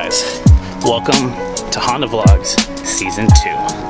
guys, welcome to Honda Vlogs Season 2.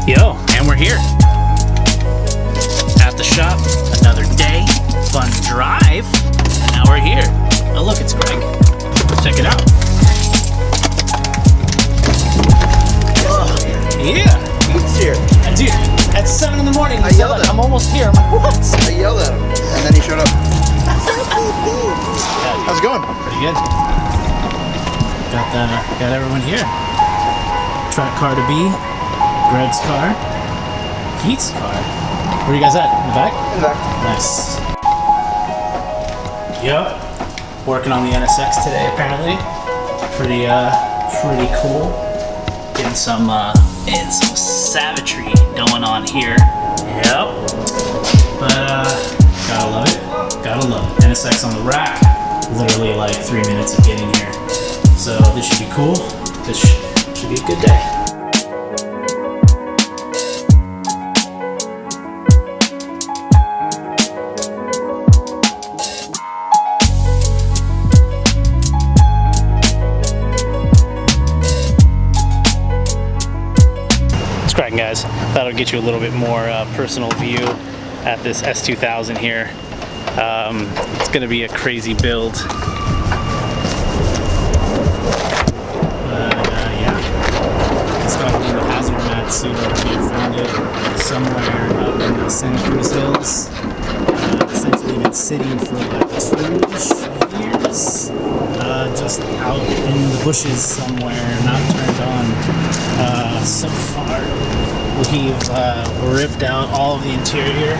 Yo, and we're here at the shop. Another day, fun drive, and now we're here. Oh look, it's Greg. Check it out. Oh, yeah, He's here. dude. At 7 in the morning, I yelled at him. I'm almost here. I'm like, what? I yelled at him, and then he showed up. How's it going? Pretty good. Got everyone here. Track car to be. Greg's car. Heath's car. Where are you guys at? In the back? In the back. Nice. Yep. Working on the NSX today, apparently. Pretty cool. Getting some savagery going on here. Yep. But gotta love it. Gotta love it. NSX on the rack. Literally like 3 minutes of getting here. So this should be cool. This should be a good day. Cracking, guys. That'll get you a little bit more personal view at this S2000 here. It's going to be a crazy build. Yeah, it's got the hazard mat suit over here. Found it somewhere up in the Santa Cruz Hills. Essentially been sitting for like 2 years. Just out in the bushes somewhere, not turned on. So far, we've ripped out all of the interior.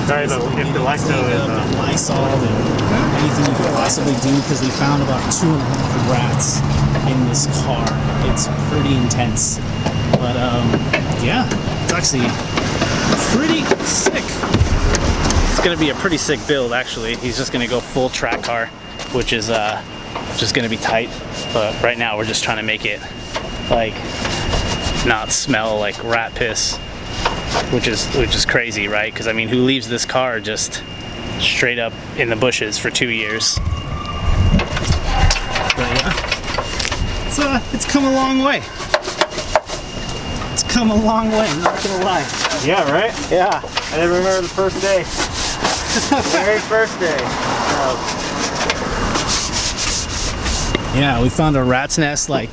Sorry, but if the lights and Lysol and anything you could possibly do, because we found about 2.5 rats in this car. It's pretty intense, but yeah, it's actually pretty sick. It's gonna be a pretty sick build, actually. He's just gonna go full track car, which is just gonna be tight. But right now we're just trying to make it like not smell like rat piss, which is crazy, right? Because I mean, who leaves this car just straight up in the bushes for 2 years? But yeah, it's come a long way. It's come a long way, I'm not gonna lie. Yeah, right? Yeah. I never remember the first day. The very first day. Yeah, we found a rat's nest like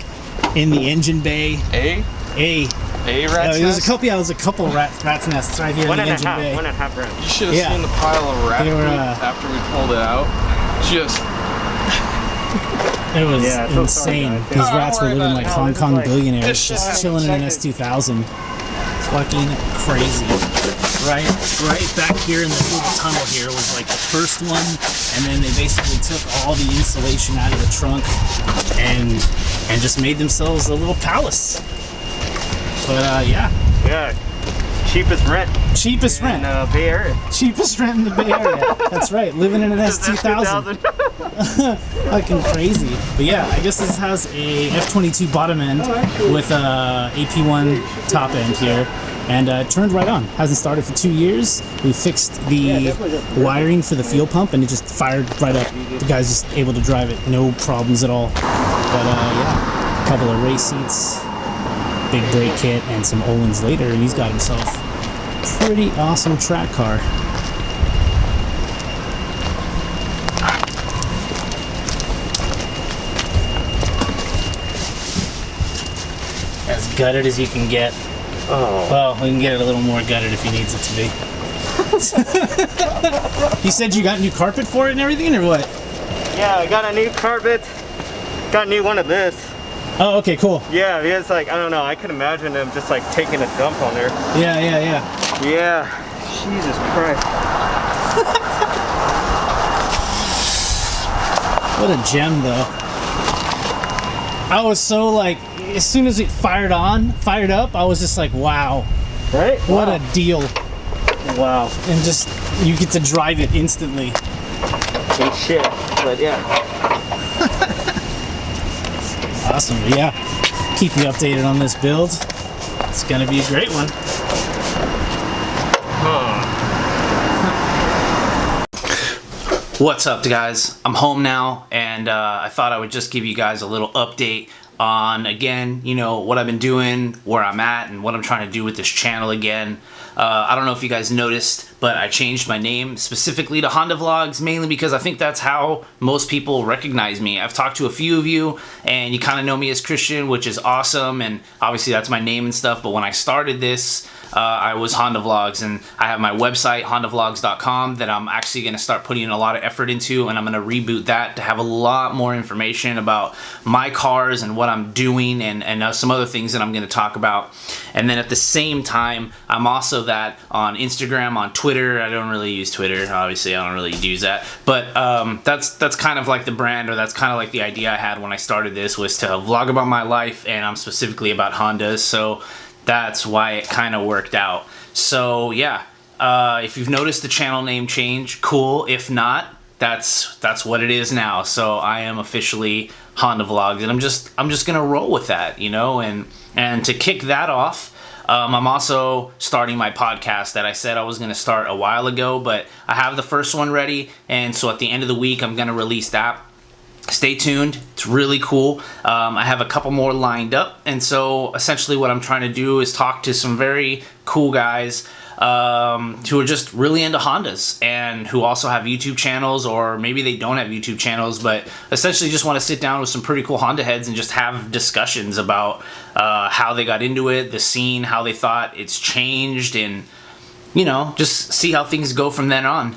in the engine bay. A rat's There's nest? a couple rat's nests right here in the engine bay. 1.5 rats. You should have Yeah. seen the pile of rat They were, poop after we pulled it out. Just It was Yeah, so sorry, insane. guys. These Don't rats were worry living about like it. Hong Kong billionaires, It's just just chilling in an check it. S2000. Fucking crazy. Right back here in the little tunnel here was like the first one, and then they basically took all the insulation out of the trunk and just made themselves a little palace. But yeah, Yeah. Cheapest rent cheapest in rent. Bay Area. Cheapest rent in the Bay Area. That's right, living in an S2000. Fucking crazy. But yeah, I guess this has a F22 bottom end with a AP1 top end here. And it turned right on. Hasn't started for 2 years. We fixed the wiring for the fuel pump and it just fired right up. The guy's just able to drive it, no problems at all. But yeah, a couple of race seats, big brake kit, and some Ohlins later, and he's got himself a pretty awesome track car. As gutted as you can get. Oh. Well, we can get it a little more gutted if he needs it to be. He said you got new carpet for it and everything, or what? Yeah, I got a new carpet. Got a new one of this. Oh, okay, cool. Yeah, because like, I don't know, I could imagine them just like taking a dump on there. Yeah. Yeah. Jesus Christ. What a gem, though. I was so like, as soon as it fired up, I was just like, wow. Right? What a deal. Wow. And just, you get to drive it instantly. Ain't shit, but yeah. Awesome. Yeah. Keep you updated on this build. It's going to be a great one. What's up, guys? I'm home now, and I thought I would just give you guys a little update on, again, you know, what I've been doing, where I'm at, and what I'm trying to do with this channel again. I don't know if you guys noticed, but I changed my name specifically to Honda Vlogs, mainly because I think that's how most people recognize me. I've talked to a few of you, and you kind of know me as Christian, which is awesome, and obviously that's my name and stuff, but when I started this, I was Honda Vlogs, and I have my website, hondavlogs.com, that I'm actually going to start putting in a lot of effort into, and I'm going to reboot that to have a lot more information about my cars and what I'm doing, and some other things that I'm going to talk about. And then at the same time, I'm also that on Instagram, on Twitter. I don't really use Twitter, obviously I don't really use that, but that's kind of like the brand, or that's kind of like the idea I had when I started this, was to vlog about my life, and I'm specifically about Hondas, so that's why it kind of worked out. So yeah, if you've noticed the channel name change, cool. If not, that's what it is now. So I am officially Honda Vlogs, and I'm just gonna roll with that, you know. And to kick that off, I'm also starting my podcast that I said I was gonna start a while ago, but I have the first one ready, and so at the end of the week I'm gonna release that. Stay tuned. It's really cool. I have a couple more lined up, and so essentially what I'm trying to do is talk to some very cool guys who are just really into Hondas, and who also have YouTube channels, or maybe they don't have YouTube channels, but essentially just want to sit down with some pretty cool Honda heads and just have discussions about how they got into it, the scene, how they thought it's changed, and, you know, just see how things go from then on.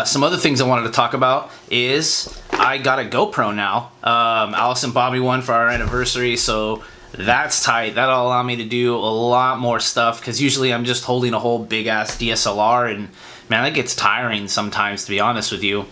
Some other things I wanted to talk about is I got a GoPro now. Alice and Bobby won for our anniversary, so that's tight. That'll allow me to do a lot more stuff, because usually I'm just holding a whole big ass DSLR, and man, that gets tiring sometimes, to be honest with you.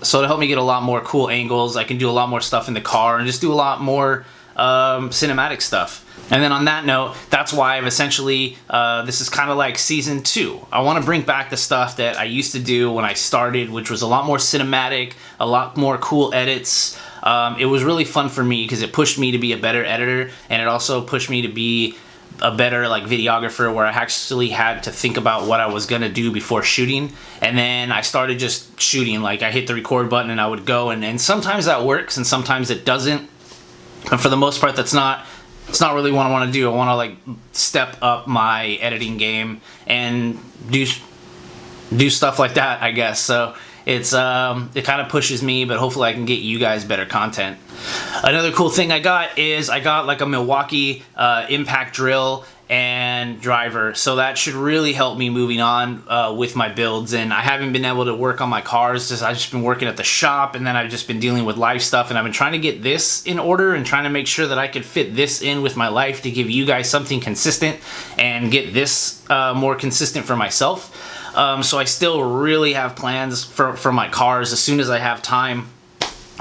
So to help me get a lot more cool angles, I can do a lot more stuff in the car and just do a lot more cinematic stuff. And then on that note, that's why I've essentially, this is kind of like season 2. I want to bring back the stuff that I used to do when I started, which was a lot more cinematic, a lot more cool edits. It was really fun for me because it pushed me to be a better editor, and it also pushed me to be a better like videographer, where I actually had to think about what I was gonna do before shooting. And then I started just shooting. Like, I hit the record button and I would go, and sometimes that works and sometimes it doesn't. But for the most part, it's not really what I want to do. I want to like step up my editing game and do stuff like that, I guess. So it's it kind of pushes me, but hopefully I can get you guys better content. Another cool thing I got like a Milwaukee impact drill and driver, so that should really help me moving on with my builds. And I haven't been able to work on my cars, I've just been working at the shop, and then I've just been dealing with life stuff, and I've been trying to get this in order and trying to make sure that I could fit this in with my life to give you guys something consistent and get this more consistent for myself. So I still really have plans for my cars as soon as I have time.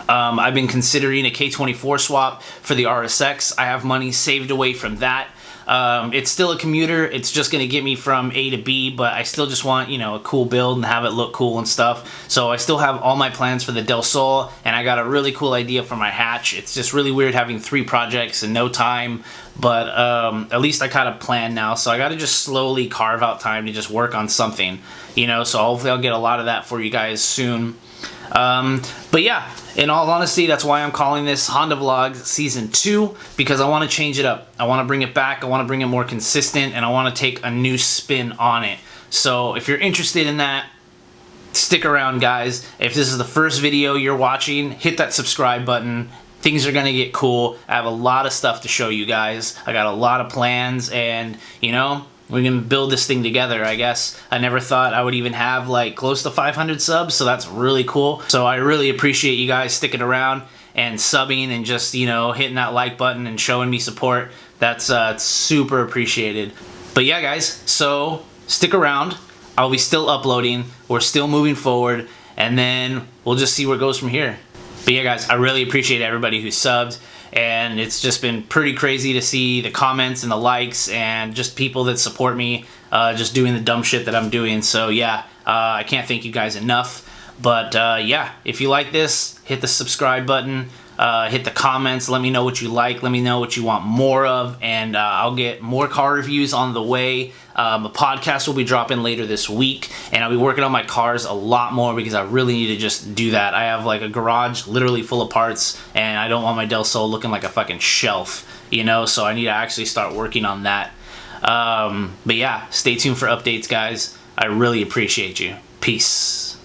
I've been considering a K24 swap for the RSX. I have money saved away from that. It's still a commuter. It's just going to get me from A to B, but I still just want, you know, a cool build and have it look cool and stuff. So I still have all my plans for the Del Sol, and I got a really cool idea for my hatch. It's just really weird having 3 projects in no time, but at least I kind of plan now. So I got to just slowly carve out time to just work on something, you know, so hopefully I'll get a lot of that for you guys soon. But yeah, in all honesty, that's why I'm calling this Honda Vlogs Season 2, because I want to change it up. I want to bring it back, I want to bring it more consistent, and I want to take a new spin on it. So if you're interested in that, stick around, guys. If this is the first video you're watching, hit that subscribe button. Things are going to get cool. I have a lot of stuff to show you guys. I got a lot of plans, and, you know, we can build this thing together, I guess. I never thought I would even have like close to 500 subs, so that's really cool. So I really appreciate you guys sticking around and subbing and just, you know, hitting that like button and showing me support. That's super appreciated. But yeah, guys, so stick around. I'll be still uploading. We're still moving forward, and then we'll just see where it goes from here. But yeah, guys, I really appreciate everybody who subbed, and it's just been pretty crazy to see the comments and the likes and just people that support me just doing the dumb shit that I'm doing. So yeah, I can't thank you guys enough. But yeah, if you like this, hit the subscribe button, hit the comments, let me know what you like, let me know what you want more of, and I'll get more car reviews on the way. A podcast will be dropping later this week, and I'll be working on my cars a lot more because I really need to just do that. I have like a garage literally full of parts, and I don't want my Del Sol looking like a fucking shelf, you know, so I need to actually start working on that. But yeah, stay tuned for updates, guys. I really appreciate you. Peace.